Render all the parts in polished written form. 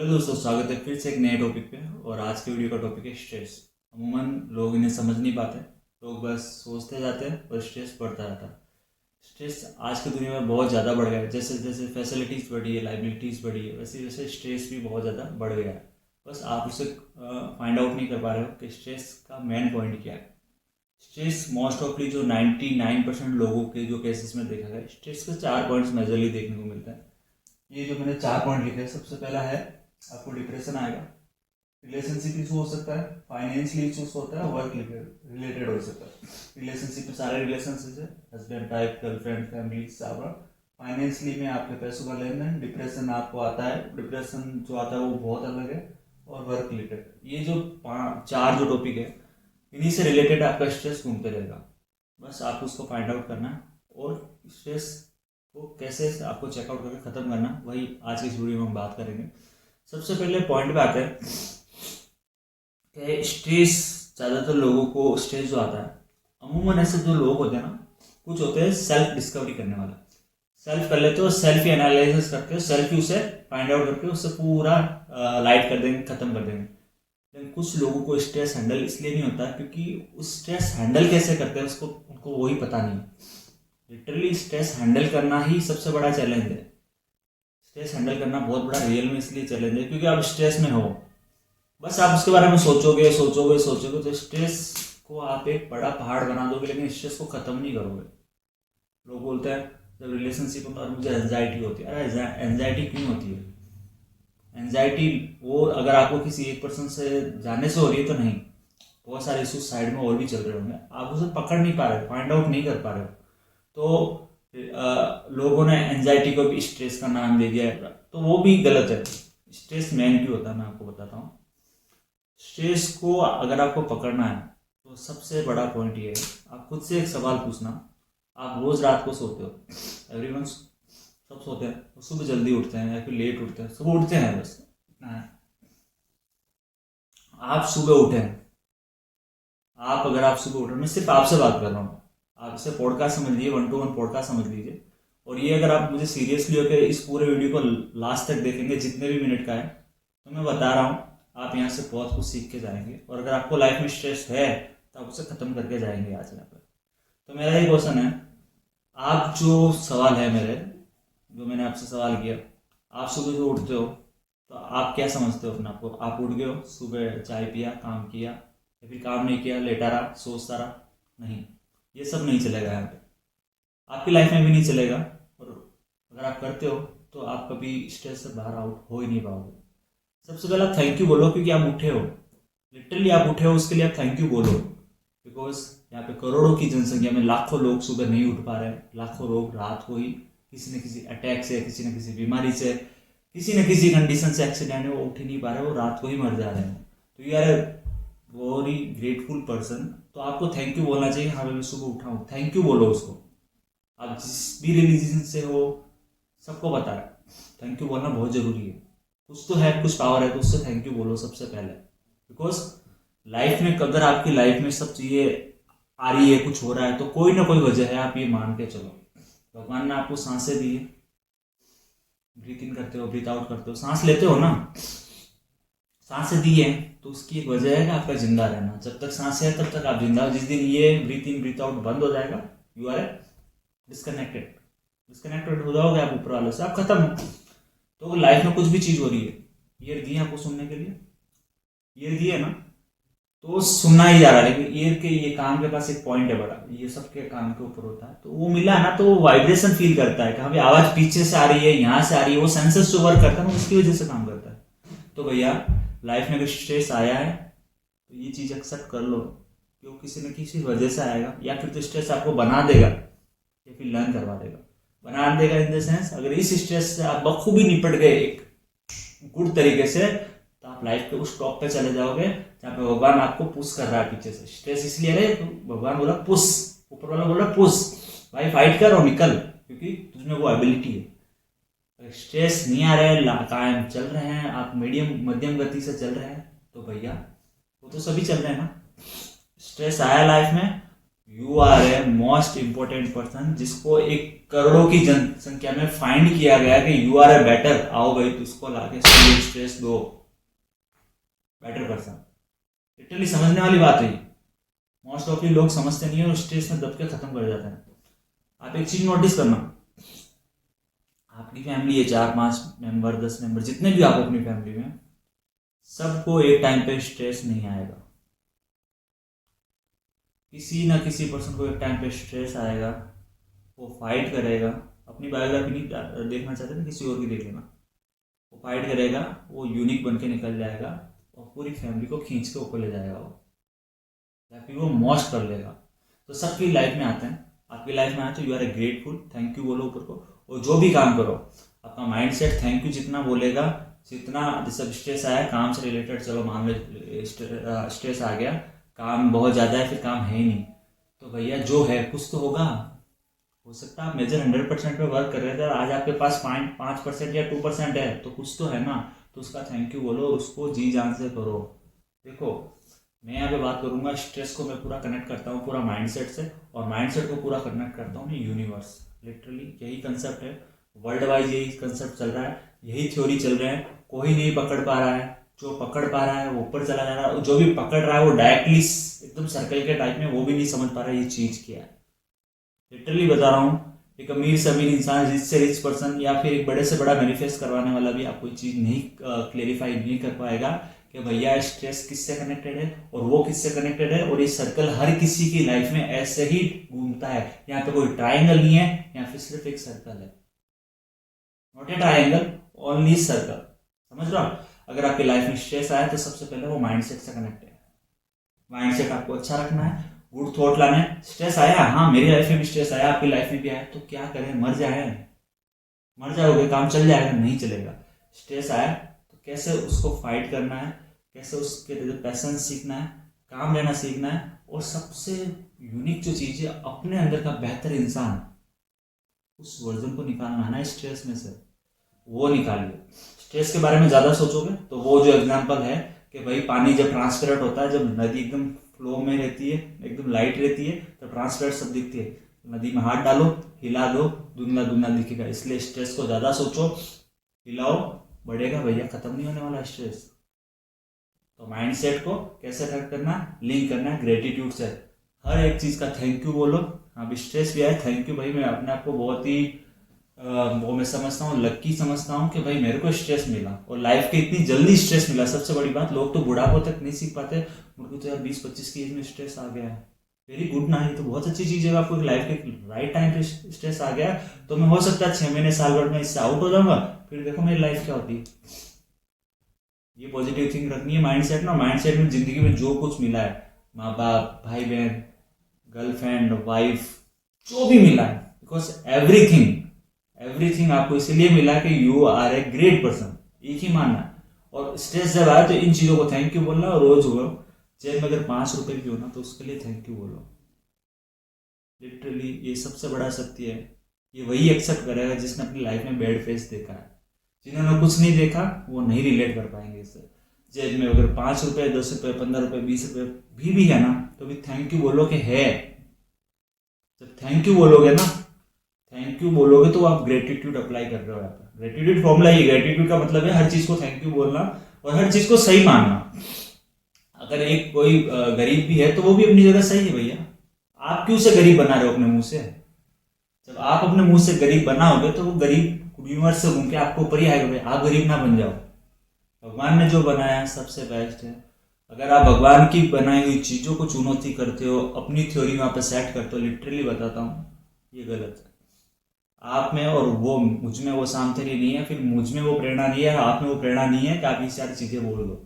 Hello दोस्तों, स्वागत है फिर से एक नए टॉपिक पे। और आज के वीडियो का टॉपिक है स्ट्रेस। अमूमन लोग इन्हें समझ नहीं पाते। लोग बस सोचते जाते हैं और स्ट्रेस बढ़ता रहता है। स्ट्रेस आज की दुनिया में बहुत ज़्यादा बढ़ गया है। जैसे जैसे फैसिलिटीज़ बढ़ी है, लाइबिलिटीज़ बढ़ी है, वैसे वैसे स्ट्रेस भी बहुत ज़्यादा बढ़ गया है। बस आप उसे फाइंड आउट नहीं कर पा रहे हो कि स्ट्रेस का मेन पॉइंट क्या है। स्ट्रेस मोस्ट ऑफली जो 99% लोगों के जो केसेस में देखा गया, स्ट्रेस के 4 पॉइंट्स मेजरली देखने को मिलता है। ये जो मैंने 4 पॉइंट लिखे हैं, सबसे पहला है आपको डिप्रेशन आएगा। रिलेशनशिप इशू हो सकता है, फाइनेंशियली इशूज होता है, वर्क रिलेटेड हो सकता है। रिलेशनशिप में सारे रिलेशनशिप है, हस्बैंड टाइप, गर्लफ्रेंड, फैमिली, सारा। फाइनेंशियली में आपके पैसों का लेन देन, डिप्रेशन आपको आता है। डिप्रेशन जो आता है वो बहुत अलग है। और वर्क रिलेटेड, ये जो चार जो टॉपिक है, इन्हीं से रिलेटेड आपका स्ट्रेस घूमते रहेगा। बस आपको उसको फाइंड आउट करना है और स्ट्रेस को कैसे आपको चेकआउट करके ख़त्म करना, वही आज की इस वीडियो में हम बात करेंगे। सबसे पहले पॉइंट पे आते हैं कि स्ट्रेस, ज़्यादातर लोगों को स्ट्रेस जो आता है, अमूमन ऐसे जो लोग होते हैं ना, कुछ होते हैं सेल्फ डिस्कवरी करने वाले। सेल्फ कर लेते हो, सेल्फ ही एनालिसिस करके, सेल्फ ही उसे फाइंड आउट करके उससे पूरा लाइट कर देंगे, ख़त्म कर देंगे। लेकिन कुछ लोगों को स्ट्रेस हैंडल इसलिए नहीं होता क्योंकि उस स्ट्रेस हैंडल कैसे करते हैं उसको उनको वही पता नहीं। लिटरली स्ट्रेस हैंडल करना ही सबसे बड़ा चैलेंज है। स्ट्रेस हैंडल करना बहुत बड़ा रियल में इसलिए चैलेंज है क्योंकि आप स्ट्रेस में हो। बस आप उसके बारे में सोचोगे सोचोगे सोचोगे तो स्ट्रेस को आप एक बड़ा पहाड़ बना दोगे, लेकिन स्ट्रेस को ख़त्म नहीं करोगे। लोग बोलते हैं जब रिलेशनशिप होता है मुझे एनजाइटी होती है। अरे एनजाइटी क्यों होती है? एनजाइटी वो अगर आपको किसी एक पर्सन से जाने से हो रही है तो नहीं, बहुत सारे इशूज साइड में और भी चल रहे होंगे, आप उसे पकड़ नहीं पा रहे, फाइंड आउट नहीं कर पा रहे हो। तो लोगों ने एनजाइटी को भी स्ट्रेस का नाम दे दिया है, तो वो भी गलत है। स्ट्रेस मैन क्यों होता है मैं आपको बताता हूँ। स्ट्रेस को अगर आपको पकड़ना है तो सबसे बड़ा पॉइंट ये है, आप खुद से एक सवाल पूछना। आप रोज रात को सोते हो, एवरीवन सब सोते हैं, सुबह जल्दी उठते हैं या फिर लेट उठते हैं, सब उठते हैं, बस इतना है। आप सुबह उठे हैं, अगर आप सुबह उठ रहे, मैं सिर्फ आपसे बात कर रहा हूँ, आप इसे पॉडकास्ट समझ लीजिए, 1-to-1 पॉडकास्ट समझ लीजिए। और ये अगर आप मुझे सीरियसली होकर इस पूरे वीडियो को लास्ट तक देखेंगे, जितने भी मिनट का है, तो मैं बता रहा हूँ आप यहाँ से बहुत कुछ सीख के जाएंगे। और अगर आपको लाइफ में स्ट्रेस है तो आप उसे ख़त्म करके जाएंगे आज यहाँ पर। तो मेरा ये क्वेश्चन है, आप जो सवाल है मेरे, जो मैंने आपसे सवाल किया, आप सुबह जो उठते हो तो आप क्या समझते हो अपने आप को? आप उठ गए हो, सुबह चाय पिया, काम किया, या फिर काम नहीं किया, लेटा रहा, सोचता रहा? नहीं, ये सब नहीं चलेगा यहाँ पे, आपकी लाइफ में भी नहीं चलेगा। और अगर आप करते हो तो आप कभी स्ट्रेस से बाहर आउट हो ही नहीं पाओगे। सबसे पहले आप थैंक यू बोलो क्योंकि आप उठे हो। लिटरली आप उठे हो, उसके लिए आप थैंक यू बोलो। बिकॉज यहाँ पे करोड़ों की जनसंख्या में लाखों लोग सुबह नहीं उठ पा रहे हैं, लाखों लोग रात को ही किसी न किसी अटैक से, किसी न किसी बीमारी से, किसी न किसी कंडीशन से, एक्सीडेंट है, वो उठ ही नहीं पा रहे, वो रात को ही मर जा रहे हैं। तो you are a very grateful person. तो आपको थैंक यू बोलना चाहिए। हाँ, मैं सुबह उठा हूँ, थैंक यू बोलो उसको। आप जिस भी रिलीजन से हो, सबको बता रहा है थैंक यू बोलना बहुत जरूरी है। कुछ तो है, कुछ पावर है, तो उससे थैंक यू बोलो सबसे पहले। बिकॉज लाइफ में अगर आपकी लाइफ में सब चीज़ें आ रही है, कुछ हो रहा है, तो कोई ना कोई वजह है, आप ये मान के चलो। भगवान ने आपको सांसें दी है, ब्रीथ इन करते हो, ब्रीथ आउट करते हो, सांस लेते हो ना, सांसें दी है तो उसकी एक वजह है कि आपका जिंदा रहना। जब तक सांसें है तब तक आप जिंदा हो। जिस दिन ये ब्रीथ इन ब्रीथ आउट बंद हो जाएगा, यू आर डिस्कनेक्टेड। डिस्कनेक्टेड हो जाओगे आप ऊपर वाले से, आप खत्म। तो लाइफ में कुछ भी चीज हो रही है, ईयर दी है आपको सुनने के लिए, ईयर दी है ना, तो सुनना ही जा रहा है। लेकिन ईयर के ये कान के पास एक पॉइंट है बड़ा, ये सबके कान के ऊपर होता है, तो वो मिला है ना, तो वो वाइब्रेशन फील करता है कि हाँ आवाज पीछे से आ रही है, यहाँ से आ रही है, वो सेंसस जो वर्क करता है ना, उसकी वजह से काम करता है। तो भैया लाइफ में अगर स्ट्रेस आया है तो ये चीज एक्सेप्ट कर लो कि वो किसी न किसी वजह से आएगा, या फिर तो स्ट्रेस आपको बना देगा या फिर लर्न करवा देगा। बना देगा इन द सेंस, अगर इस स्ट्रेस से आप बखूबी निपट गए एक गुड तरीके से, तो आप लाइफ के उस टॉप पे चले जाओगे जहाँ पे भगवान आपको पुश कर रहा है पीछे से। स्ट्रेस इसलिए है तो भगवान बोला पुश, ऊपर वाला बोला पुश, भाई फाइट कर और निकल, क्योंकि तुझमें वो एबिलिटी है। स्ट्रेस नहीं आ रहे, कायम चल रहे हैं, आप मीडियम मध्यम गति से चल रहे हैं, तो भैया वो तो सभी चल रहे हैं ना। स्ट्रेस आया लाइफ में, you are a most important person जिसको एक करोड़ों की जनसंख्या में फाइंड किया गया कि यू आर ए बेटर, आओ भाई उसको लाके स्ट्रेस दो, बेटर पर्सन। लिटरली समझने वाली बात है। मोस्ट ऑफ लोग समझते नहीं है और स्ट्रेस में दब के खत्म कर जाते हैं। आप एक चीज नोटिस करना, आपकी फैमिली है 4-5 मेंबर, 10 मेंबर, जितने भी आप अपनी फैमिली में, सबको एक टाइम पे स्ट्रेस नहीं आएगा। किसी ना किसी पर्सन को एक टाइम पे स्ट्रेस आएगा, वो फाइट करेगा। अपनी बायोग्राफी नहीं देखना चाहते ना, किसी और की देख लेना। वो फाइट करेगा, वो यूनिक बन के निकल जाएगा और पूरी फैमिली को खींच के ऊपर ले जाएगा वो, या फिर वो मोस्ट कर लेगा। तो सबकी लाइफ में आते हैं, आपकी लाइफ में आए तो you are a grateful, thank you बोलो ऊपर को। और जो भी काम करो, आपका माइंड सेट थैंक यू जितना बोलेगा, जितना, जैसे स्ट्रेस आया काम से रिलेटेड, चलो मान लो स्ट्रेस आ गया, काम बहुत ज़्यादा है, फिर काम है ही नहीं, तो भैया जो है कुछ तो होगा। हो सकता है आप मेजर 100% पे वर्क कर रहे थे, आज आपके पास 5% या 2% है, तो कुछ तो है ना, तो उसका थैंक यू बोलो, उसको जी जान से करो। देखो मैं यहाँ पे बात करूंगा, स्ट्रेस को मैं पूरा कनेक्ट करता हूँ पूरा माइंडसेट से, और माइंडसेट को पूरा कनेक्ट करता हूँ मैं यूनिवर्स। लिटरली यही कंसेप्ट है, वर्ल्ड वाइज यही कंसेप्ट चल रहा है, यही थ्योरी चल रहा है। कोई नहीं पकड़ पा रहा है, जो पकड़ पा रहा है वो ऊपर चला जा रहा है, जो भी पकड़ रहा है वो डायरेक्टली एकदम सर्कल के टाइप में, वो भी नहीं समझ पा रहा है ये चीज क्या है। लिटरली बता रहा हूँ, एक अमीर से अमीर इंसान, रिच से रिच पर्सन, या फिर एक बड़े से बड़ा मैनिफेस्ट करवाने वाला भी आपको चीज नहीं क्लेरिफाई नहीं कर पाएगा कि भैया स्ट्रेस किससे कनेक्टेड है और वो किससे कनेक्टेड है, और ये सर्कल हर किसी की लाइफ में ऐसे ही घूमता है। यहाँ पे कोई ट्राइंगल नहीं है, यहाँ पे सिर्फ एक सर्कल है, not a triangle, only circle. समझ रहे हो? अगर आपकी लाइफ में स्ट्रेस आया तो सबसे पहले वो माइंडसेट से कनेक्ट है। माइंडसेट आपको अच्छा रखना है, गुड थॉट लाना है। स्ट्रेस आया, हाँ मेरी लाइफ में भी स्ट्रेस आया, आपकी लाइफ में भी आया, तो क्या करें, मर जाए, मर जाओगे, काम चल जाएगा, नहीं चलेगा। स्ट्रेस आया तो कैसे उसको फाइट करना है, कैसे उसके पैशन सीखना है, काम लेना सीखना है, और सबसे यूनिक जो चीज है, अपने अंदर का बेहतर इंसान, उस वर्जन को निकालना है ना स्ट्रेस में से, वो निकालिए। स्ट्रेस के बारे में ज्यादा सोचोगे तो वो जो एग्जांपल है कि भाई पानी जब ट्रांसपेरेंट होता है, जब नदी एकदम फ्लो में रहती है, एकदम लाइट रहती है, तो ट्रांसपेरेंट सब दिखती है। नदी में हाथ डालो, हिला दो, दुगना दुगना दिखेगा। इसलिए स्ट्रेस को ज्यादा सोचो, हिलाओ, बढ़ेगा भैया, खत्म नहीं होने वाला स्ट्रेस। तो माइंडसेट को कैसे करेक्ट करना, लिंक करना है ग्रेटिट्यूड से। हर एक चीज का थैंक यू बोलो। हाँ स्ट्रेस भी आए, थैंक यू भाई, मैं अपने आप को बहुत ही वो मैं समझता हूँ, लक्की समझता हूँ कि भाई मेरे को स्ट्रेस मिला, और लाइफ के इतनी जल्दी स्ट्रेस मिला। सबसे बड़ी बात, लोग तो बुढ़ापो तक नहीं सीख पाते, मुझको तो यार 20-25 की एज में स्ट्रेस आ गया है। वेरी गुड ना, ये तो बहुत अच्छी चीज है, आपको लाइफ के राइट टाइम पे स्ट्रेस आ गया, तो मैं हो सकता है 6 महीने साल भर में इससे आउट हो जाऊंगा, फिर देखो मेरी लाइफ क्या होती। ये पॉजिटिव थिंक रखनी है माइंडसेट ना। माइंडसेट में जिंदगी में जो कुछ मिला है, माँ बाप, भाई बहन, गर्लफ्रेंड, वाइफ, जो भी मिला है, बिकॉज एवरीथिंग आपको इसलिए मिला कि you are a great person, एक ही मानना है। और स्ट्रेस जब आए तो इन चीजों को थैंक यू बोलना, और रोज हो जेब में अगर 5 रुपए भी हो ना, तो उसके लिए थैंक यू बोलो। लिटरली ये सबसे बड़ा सत्य है। ये वही एक्सेप्ट करेगा जिसने अपनी लाइफ में बैड फेस देखा है। जिन्होंने कुछ नहीं देखा वो नहीं रिलेट कर पाएंगे इससे। जेब में अगर 5 रुपए, 10 रुपए, 15 रुपए, 20 रुपए भी है ना, तो भी थैंक यू बोलो कि है। जब थैंक यू बोलोगे ना, थैंक यू बोलोगे तो आप ग्रेटिट्यूड अप्लाई कर रहे हो। यहाँ पर ग्रेटिट्यूड फॉर्मूला ही, ग्रेटिट्यूड का मतलब है हर चीज को थैंक यू बोलना और हर चीज को सही मानना। अगर एक कोई गरीब भी है तो वो भी अपनी जगह सही है भैया। आप क्यों से गरीब बना रहे हो अपने मुंह से? जब आप अपने मुंह से गरीब बनाओगे तो वो गरीब यूनिवर्स से घूम के आपको ऊपर ही आएगा, भाई आप गरीब ना बन जाओ। भगवान ने जो बनाया सबसे बेस्ट है। अगर आप भगवान की बनाई हुई चीजों को चुनौती करते हो, अपनी थ्योरी वहां पे सेट करते हो, लिटरली बताता हूँ ये गलत है। आप में और वो मुझ में वो सामर्थ्य नहीं है, फिर मुझ में वो प्रेरणा नहीं है, आप में वो प्रेरणा नहीं है कि आप ये सारी चीजें बोल दो।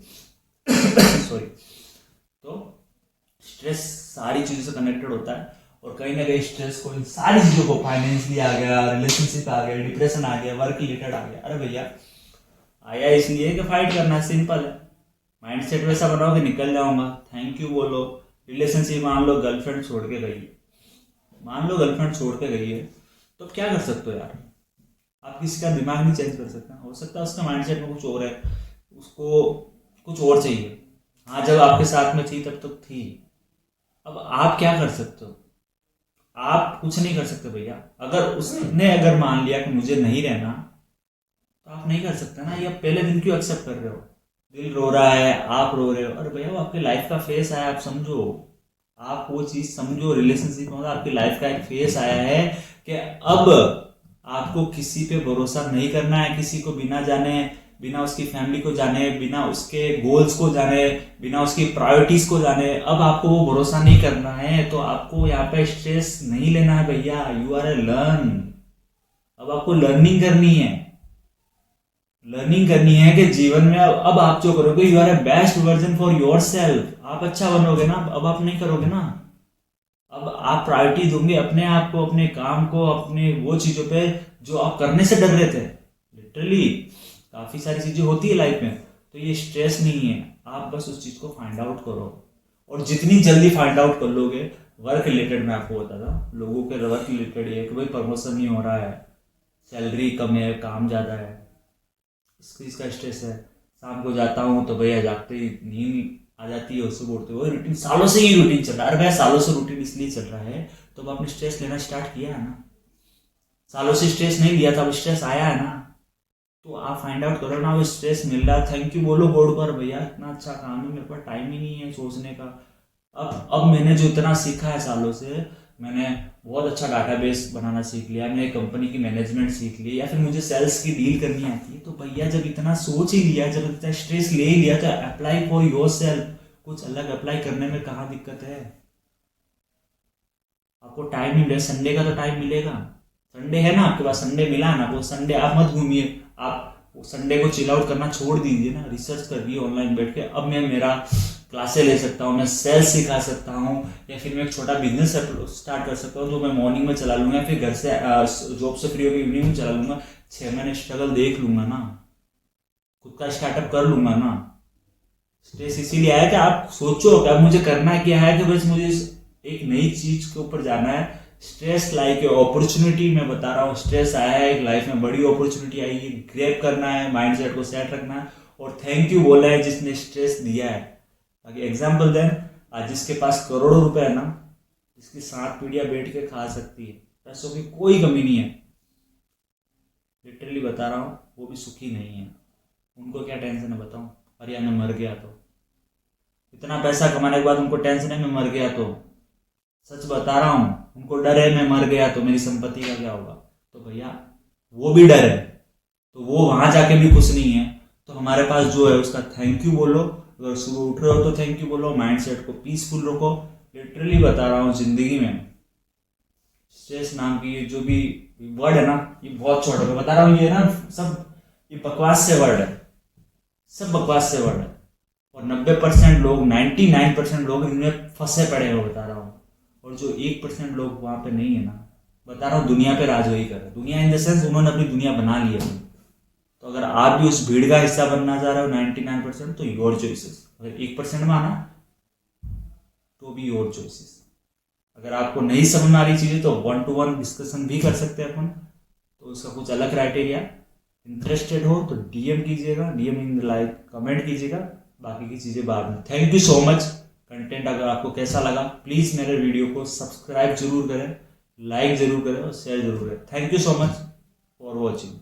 सॉरी। तो स्ट्रेस सारी चीजों से कनेक्टेड होता है, और कहीं ना कहीं स्ट्रेस को, इन सारी चीजों को, फाइनेंशियली आ गया, रिलेशनशिप आ गया, डिप्रेशन आ गया, वर्क रिलेटेड आ गया, अरे भैया आया इसलिए कि फाइट करना, सिंपल है। माइंडसेट वैसा बनाओ कि निकल जाऊंगा, थैंक यू बोलो। रिलेशनशिप मान लो गर्लफ्रेंड छोड़ के गई है, मान लो गर्लफ्रेंड छोड़ के गई है, तो क्या कर सकते हो यार? आप किसी का दिमाग नहीं चेंज कर सकते। हो सकता है उसका माइंडसेट में कुछ और है, उसको कुछ और चाहिए। हाँ जब आपके साथ में थी तब तक थी, अब आप क्या कर सकते हो? आप कुछ नहीं कर सकते भैया। अगर उसने अगर मान लिया कि मुझे नहीं रहना, तो आप नहीं कर सकते ना। ये आप पहले दिन क्यों एक्सेप्ट कर रहे हो? दिल रो रहा है, आप रो रहे हो, अरे भैया वो आपकी लाइफ का फेस है, आप समझो। आप वो चीज समझो, रिलेशनशिप में आपकी लाइफ का एक फेस आया है कि अब आपको किसी पे भरोसा नहीं करना है, किसी को बिना जाने, बिना उसकी फैमिली को जाने, बिना उसके गोल्स को जाने, बिना उसकी प्रायोरिटीज को जाने, अब आपको वो भरोसा नहीं करना है। तो आपको यहाँ पे स्ट्रेस नहीं लेना है भैया, यू आर ए लर्न। अब आपको लर्निंग करनी है, लर्निंग करनी है कि जीवन में अब आप जो करोगे, you are a best version for yourself. आप अच्छा बनोगे ना, अब आप नहीं करोगे ना। अब आप प्रायोरिटी दोगे अपने आप को, अपने काम को, अपने वो चीजों पे जो आप करने से डर रहे थे। लिटरली काफी सारी चीजें होती है लाइफ में, तो ये स्ट्रेस नहीं है। आप बस उस चीज को फाइंड आउट करो, और जितनी जल्दी फाइंड आउट कर लोगे। वर्क रिलेटेड मैं आपको बता था, लोगों के वर्क रिलेटेड ये कि भाई प्रमोशन नहीं हो रहा है, सैलरी कम है, काम ज्यादा है, इस चीज का स्ट्रेस है। शाम को जाता हूँ तो भैया जागते ही नींद आ जाती है, उससे बोलते हो रूटीन, सालों से ही रूटीन चल रहा है। अरे भैया सालों से रूटीन इसलिए चल रहा है तो अब आपने स्ट्रेस लेना स्टार्ट किया है ना। सालों से स्ट्रेस नहीं लिया था, अब स्ट्रेस आया है ना। तो आप फाइंड आउट करो ना, वो स्ट्रेस मिल रहा है, थैंक यू बोलो गॉड पर, भैया इतना अच्छा काम है, मेरे पास टाइम ही नहीं है सोचने का। अब मैंने जो इतना सीखा है सालों से, मैंने बहुत अच्छा डाटाबेस बनाना सीख लिया, मैंने कंपनी की मैनेजमेंट सीख ली, या फिर मुझे सेल्स की डील करनी आती है। तो भैया जब इतना सोच ही लिया, जब इतना स्ट्रेस ले ही लिया, तो अप्लाई फॉर योर सेल्फ। कुछ अलग अप्लाई करने में कहाँ दिक्कत है? आपको टाइम मिले, संडे का तो टाइम मिलेगा। संडे है ना आपके पास, संडे मिला ना, वो संडे आप मत घूमिए, आप संडे को चिल आउट करना छोड़ दीजिए ना। रिसर्च करिए ऑनलाइन बैठ के, अब मैं मेरा क्लासे ले सकता हूँ, मैं सेल्स सिखा सकता हूँ, या फिर मैं एक छोटा बिजनेस स्टार्ट कर सकता हूँ जो मैं मॉर्निंग में चला लूंगा, फिर घर से जॉब से फ्री होकर इवनिंग में चला लूंगा। 6 महीने स्ट्रगल देख लूंगा ना, खुद का स्टार्टअप कर लूंगा ना। स्ट्रेस इसीलिए आया कि आप सोचो कि अब मुझे करना क्या है, कि बस मुझे एक नई चीज के ऊपर जाना है। स्ट्रेस लाइक अपॉर्चुनिटी, मैं बता रहा हूँ, स्ट्रेस आया है एक लाइफ में, बड़ी अपॉर्चुनिटी आई है, ग्रैब करना है, माइंडसेट को सेट रखना है, और थैंक यू बोला है जिसने स्ट्रेस दिया है। ताकि एग्जाम्पल दें, आज जिसके पास करोड़ों रुपए है ना, जिसकी 7 पीढ़ियां बैठ के खा सकती है, पैसों की कोई कमी नहीं है, लिटरली बता रहा हूँ, वो भी सुखी नहीं है। उनको क्या टेंशन है बताऊं? अरे यार मैं मर गया तो, इतना पैसा कमाने के बाद उनको टेंशन है मैं मर गया तो। सच बता रहा हूं, उनको डर है मैं मर गया तो मेरी संपत्ति का क्या होगा। तो भैया वो भी डर है, तो वो वहां जाके भी खुश नहीं है। तो हमारे पास जो है उसका थैंक यू बोलो। अगर सुबह उठ रहे हो तो थैंक यू बोलो, माइंडसेट को पीसफुल रखो। लिटरली बता रहा हूँ, जिंदगी में स्ट्रेस नाम की ये जो भी वर्ड है ना, ये बहुत छोटा है, बता रहा हूँ, ये ना सब ये बकवास से वर्ड है, सब बकवास से वर्ड है। और 90% लोग, 99% लोग इनमें फंसे पड़े हो, बता रहा हूँ। और जो 1% लोग वहां पे नहीं है ना, बता रहा हूँ, दुनिया पे राज वही करे। दुनिया इन द सेंस, उन्होंने अपनी दुनिया बना ली है। तो अगर आप भी उस भीड़ का हिस्सा बनना चाह रहे हो 99%, तो योर चॉइसेस। अगर 1% में आना तो भी योर चॉइसेस। अगर आपको नहीं समझ में आ रही चीजें तो 1-to-1 डिस्कशन भी कर सकते हैं अपन, तो उसका कुछ अलग क्राइटेरिया। इंटरेस्टेड हो तो डीएम कीजिएगा, डीएम इन लाइक कमेंट कीजिएगा, बाकी की चीजें बाद में। Thank you so much. Content अगर आपको कैसा लगा, प्लीज मेरे वीडियो को सब्सक्राइब जरूर करें, लाइक जरूर करें और शेयर जरूर करें। Thank you so much for watching.